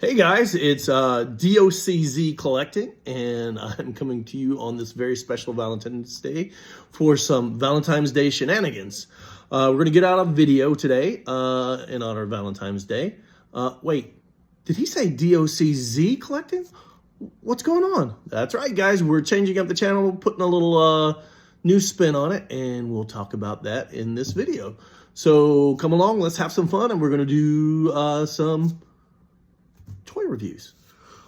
Hey guys, it's D.O.C.z collecting, and I'm coming to you on this very special Valentine's Day for some Valentine's Day shenanigans. We're going to get out a video today in honor of Valentine's Day. Wait, did he say D.O.C.z collecting? What's going on? That's right, guys. We're changing up the channel, putting a little new spin on it, and we'll talk about that in this video. So come along, let's have some fun, and we're going to do some toy reviews.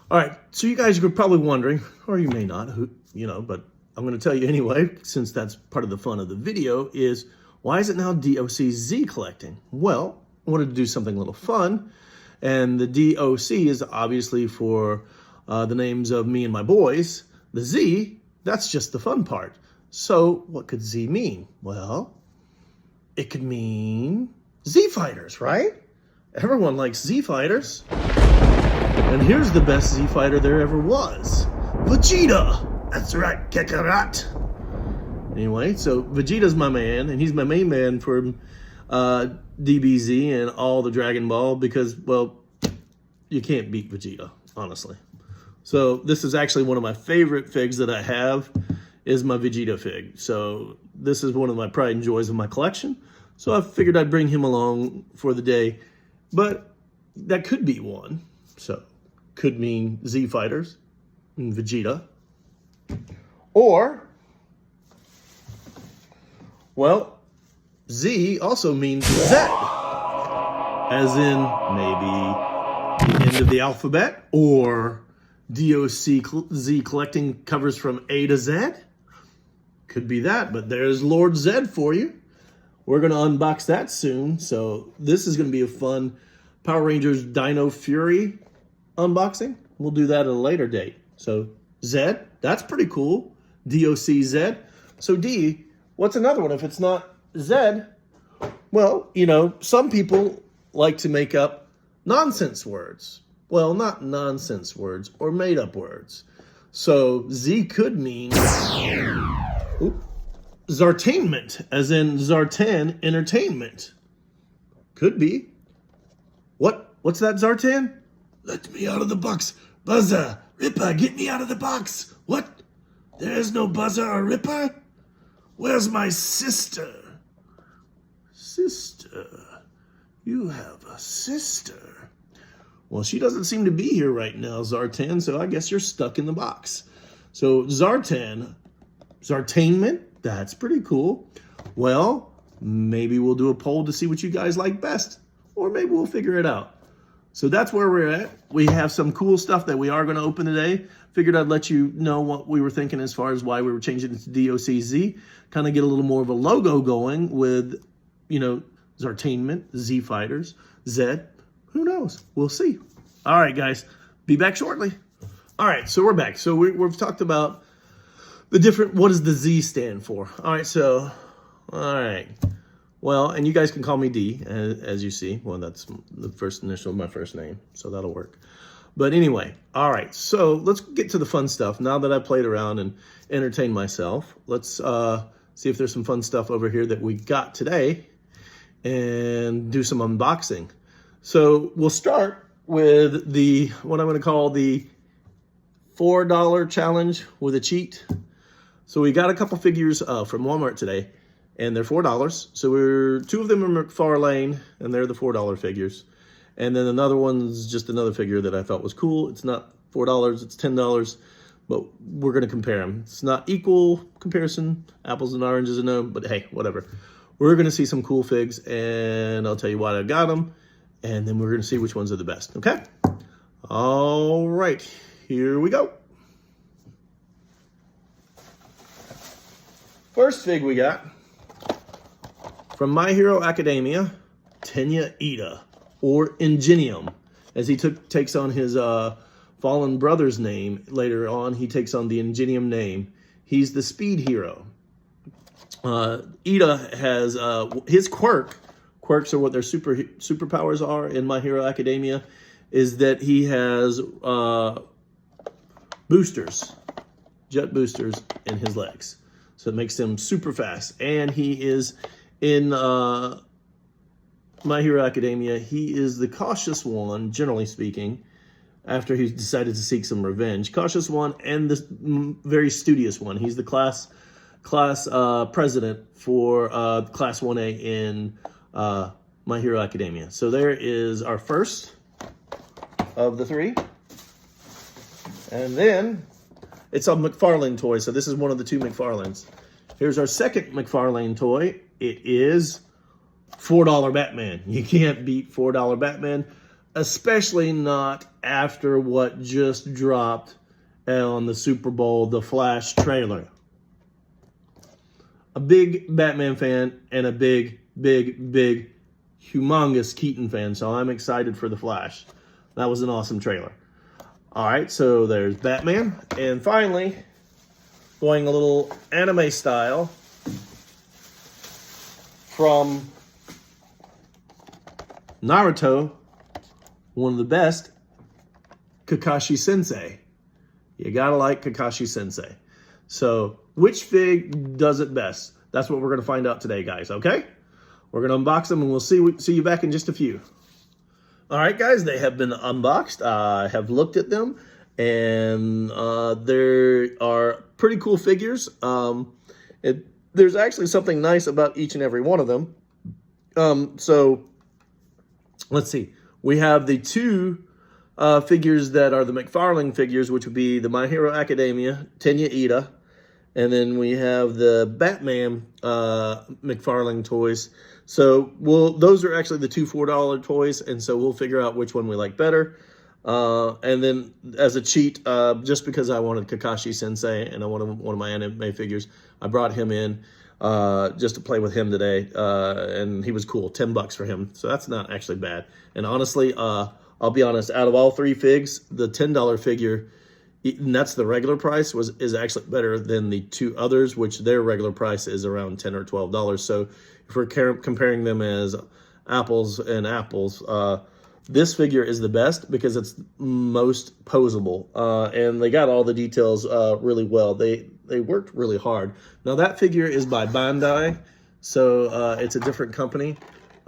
All right, so you guys are probably wondering, or you may not, but I'm going to tell you anyway, since that's part of the fun of the video, is why is it now D.O.C.z collecting? Well, I wanted to do something a little fun, and the D.O.C. is obviously for the names of me and my boys. The Z, that's just the fun part. So what could Z mean? Well, it could mean Z Fighters, right? Everyone likes Z Fighters. And here's the best Z fighter there ever was. Vegeta! That's right, Kakarot! Anyway, so Vegeta's my man, and he's my main man for DBZ and all the Dragon Ball because, well, you can't beat Vegeta, honestly. So this is actually one of my favorite figs that I have is my Vegeta fig. So this is one of my pride and joys of my collection. So I figured I'd bring him along for the day. But that could be one. So could mean Z Fighters and Vegeta. Or, well, Z also means Z. As in maybe the end of the alphabet. Or D.O.C.z collecting covers from A to Z. Could be that, but there's Lord Z for you. We're going to unbox that soon. So this is going to be a fun Power Rangers Dino Fury unboxing. We'll do that at a later date. So Z, that's pretty cool. D.O.C.z. So D, what's another one if it's not Z? Well, some people like to make up nonsense words. Well, not nonsense words or made up words. So Z could mean Zartainment, as in Zartan Entertainment. Could be. What's that, Zartan? Let me out of the box. Buzzer, Ripper, get me out of the box. What? There's no Buzzer or Ripper? Where's my sister? Sister? You have a sister. Well, she doesn't seem to be here right now, Zartan, so I guess you're stuck in the box. So Zartan, Zartainment, that's pretty cool. Well, maybe we'll do a poll to see what you guys like best, or maybe we'll figure it out. So that's where we're at. We have some cool stuff that we are going to open today. Figured I'd let you know what we were thinking as far as why we were changing it to D.O.C.z. Kind of get a little more of a logo going with, Zartainment, Z Fighters, Z. Who knows? We'll see. All right, guys. Be back shortly. All right, so we're back. So we've talked about the different, what does the Z stand for? All right. Well, and you guys can call me D, as you see. Well, that's the first initial of my first name, so that'll work. But anyway, all right, so let's get to the fun stuff. Now that I played around and entertained myself, let's see if there's some fun stuff over here that we got today and do some unboxing. So we'll start with what I'm going to call the $4 challenge with a cheat. So we got a couple figures from Walmart today. And they're $4. So two of them are McFarlane, and they're the $4 figures. And then another one's just another figure that I thought was cool. It's not $4, it's $10, but we're going to compare them. It's not equal comparison, apples and oranges, but hey, whatever. We're going to see some cool figs, and I'll tell you why I got them, and then we're going to see which ones are the best, okay? All right, here we go. First fig we got from My Hero Academia, Tenya Ida, or Ingenium, as he takes on his fallen brother's name. Later on, he takes on the Ingenium name. He's the speed hero. Ida has his quirks are what their superpowers are in My Hero Academia, is that he has boosters, jet boosters in his legs. So it makes him super fast. And he is in My Hero Academia, he is the cautious one, generally speaking, after he decided to seek some revenge. Cautious one and the very studious one. He's the class president for Class 1A in My Hero Academia. So there is our first of the three. And then it's a McFarlane toy. So this is one of the two McFarlanes. Here's our second McFarlane toy. It is $4 Batman. You can't beat $4 Batman, especially not after what just dropped on the Super Bowl, the Flash trailer. A big Batman fan and a big, humongous Keaton fan, so I'm excited for the Flash. That was an awesome trailer. All right, so there's Batman. And finally, going a little anime style, from Naruto, one of the best, Kakashi Sensei. You gotta like Kakashi Sensei. So, which fig does it best? That's what we're gonna find out today, guys, okay? We're gonna unbox them and we'll see you back in just a few. All right, guys, they have been unboxed. I have looked at them, and there are pretty cool figures. There's actually something nice about each and every one of them. So let's see. We have the two figures that are the McFarlane figures, which would be the My Hero Academia, Tenya Ida. And then we have the Batman McFarlane toys. So those are actually the two $4 toys, and so we'll figure out which one we like better. And then as a cheat, just because I wanted Kakashi Sensei and I wanted one of my anime figures, I brought him in just to play with him today, and he was cool. $10 for him, so that's not actually bad. And honestly, I'll be honest, out of all three figs, the $10 figure, and that's the regular price, is actually better than the two others, which their regular price is around $10 or $12. So if we're comparing them as apples and apples, this figure is the best because it's most posable, and they got all the details really well. They worked really hard. Now that figure is by Bandai, so it's a different company,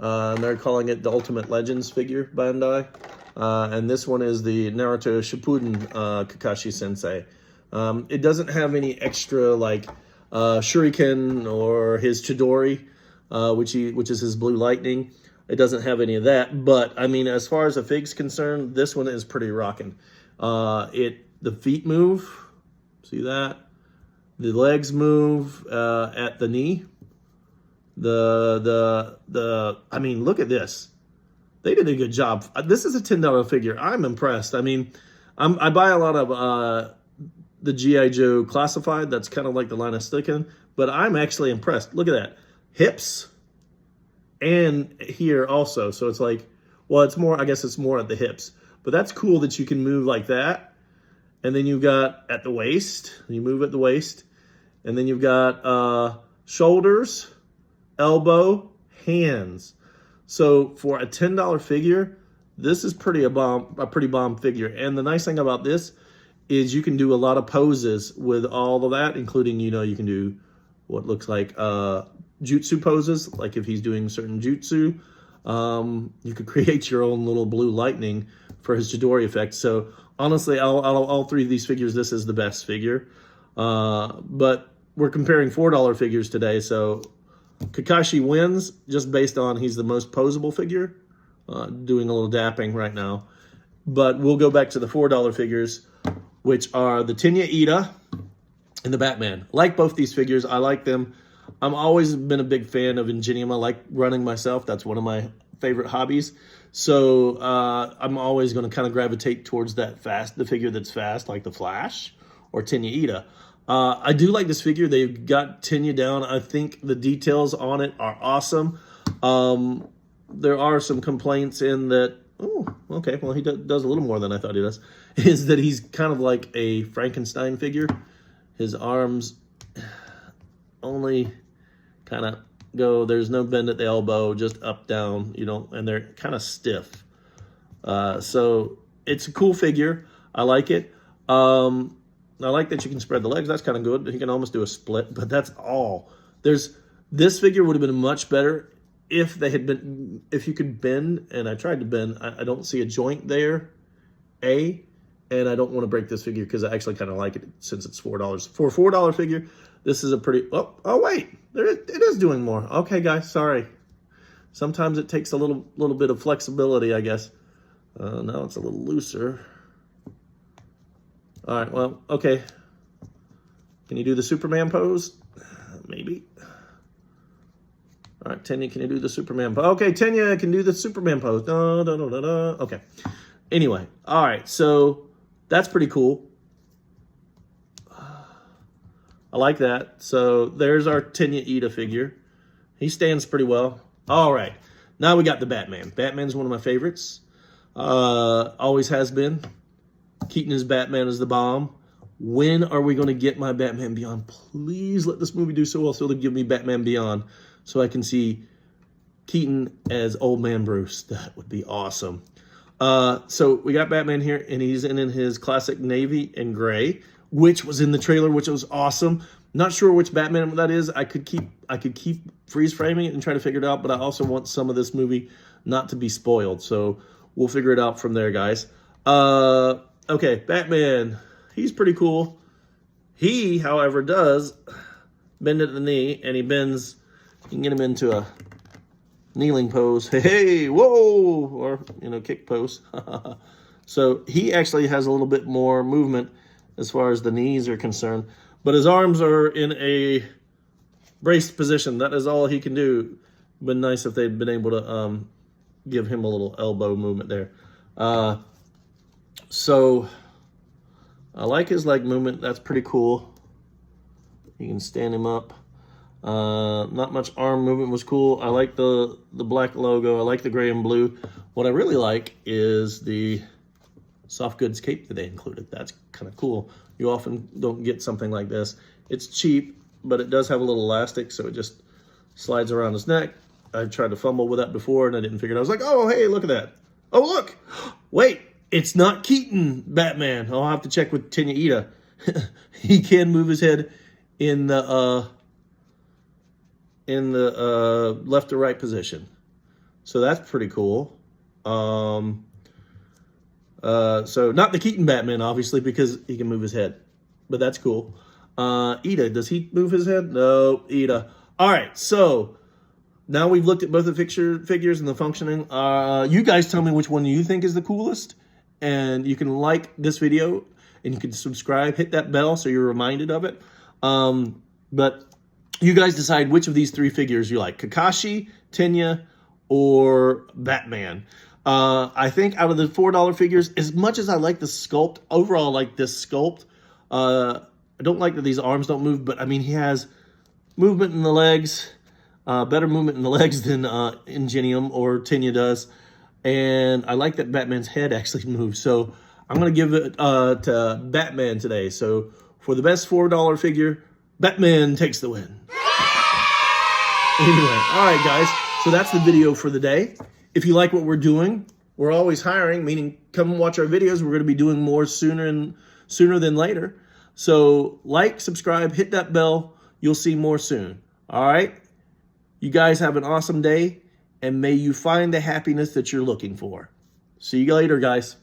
and they're calling it the Ultimate Legends figure, Bandai. And this one is the Naruto Shippuden Kakashi Sensei. It doesn't have any extra like shuriken or his Chidori, which is his blue lightning. It doesn't have any of that, but I mean, as far as the fig's concerned, this one is pretty rocking. The feet move, see that? The legs move at the knee. I mean, look at this. They did a good job. This is a $10 figure. I'm impressed. I mean, I buy a lot of the G.I. Joe Classified. That's kind of like the line of sticking, but I'm actually impressed. Look at that. Hips. And here also, so it's like, well, it's more, I guess it's more at the hips, but that's cool that you can move like that. And then you've got at the waist, you move at the waist, and then you've got shoulders, elbow, hands. So for a $10 figure, this is a pretty bomb figure. And the nice thing about this is you can do a lot of poses with all of that, including, you can do what looks like jutsu poses, like if he's doing certain jutsu. You could create your own little blue lightning for his Chidori effect. So honestly, all three of these figures, this is the best figure. But we're comparing $4 figures today, so Kakashi wins just based on he's the most posable figure. Doing a little dapping right now. But we'll go back to the $4 figures, which are the Tenya Ida and the Batman. Like both these figures, I like them. I've always been a big fan of Ingenium. I like running myself. That's one of my favorite hobbies. So I'm always going to kind of gravitate towards the figure that's fast, like the Flash or Tenya Ida. I do like this figure. They've got Tenya down. I think the details on it are awesome. There are some complaints in that, oh, okay, well, he does a little more than I thought he does, is that he's kind of like a Frankenstein figure. His arms only kind of go, there's no bend at the elbow, just up, down, and they're kind of stiff. So it's a cool figure. I like it. I like that you can spread the legs. That's kind of good. You can almost do a split, but that's all. This figure would have been much better if you could bend, and I tried to bend. I don't see a joint there, A, and I don't want to break this figure because I actually kind of like it since it's $4. For a $4 figure, this is a pretty... Oh wait, it is doing more. Okay, guys, sorry. Sometimes it takes a little bit of flexibility, I guess. Now it's a little looser. All right, well, okay. Can you do the Superman pose? Maybe. All right, Tanya, can you do the Superman pose? Okay, Tanya can do the Superman pose. Okay. Anyway, all right, so that's pretty cool. I like that. So there's our Tanya Ida figure. He stands pretty well. All right, now we got the Batman. Batman's one of my favorites. Always has been. Keaton as Batman is the bomb. When are we going to get my Batman Beyond? Please let this movie do so well so they'll give me Batman Beyond so I can see Keaton as Old Man Bruce. That would be awesome. So we got Batman here, and he's in his classic navy and gray, which was in the trailer, which was awesome. Not sure which Batman that is. I could keep freeze framing it and try to figure it out, but I also want some of this movie not to be spoiled. So we'll figure it out from there, guys. Okay, Batman. He's pretty cool. He, however, does bend at the knee, and he bends. You can get him into a kneeling pose. Hey, whoa, or kick pose. So he actually has a little bit more movement as far as the knees are concerned, but his arms are in a braced position. That is all he can do. Been nice if they'd been able to give him a little elbow movement there. So I like his leg movement. That's pretty cool. You can stand him up. Not much arm movement was cool. I like the black logo. I like the gray and blue. What I really like is the soft goods cape that they included. That's kind of cool. You often don't get something like this. It's cheap, but it does have a little elastic, so it just slides around his neck. I tried to fumble with that before, and I didn't figure it out. I was like, oh, hey, look at that. Oh, look. Wait, it's not Keaton Batman. I'll have to check with Tanya Ida. He can move his head in the left to right position. So that's pretty cool. So not the Keaton Batman, obviously, because he can move his head. But that's cool. Ida, does he move his head? No, Ida. All right, so now we've looked at both the figures and the functioning. You guys tell me which one you think is the coolest. And you can like this video, and you can subscribe, hit that bell so you're reminded of it. But you guys decide which of these three figures you like. Kakashi, Tanya, or Batman. I think out of the $4 figures, as much as I like the sculpt, overall I like this sculpt. I don't like that these arms don't move, but I mean, he has movement in the legs, better movement in the legs than Ingenium or Tanya does. And I like that Batman's head actually moves. So I'm going to give it to Batman today. So for the best $4 figure, Batman takes the win. Anyway, all right, guys. So that's the video for the day. If you like what we're doing, we're always hiring, meaning come watch our videos. We're going to be doing more sooner than later. So like, subscribe, hit that bell. You'll see more soon. All right? You guys have an awesome day, and may you find the happiness that you're looking for. See you later, guys.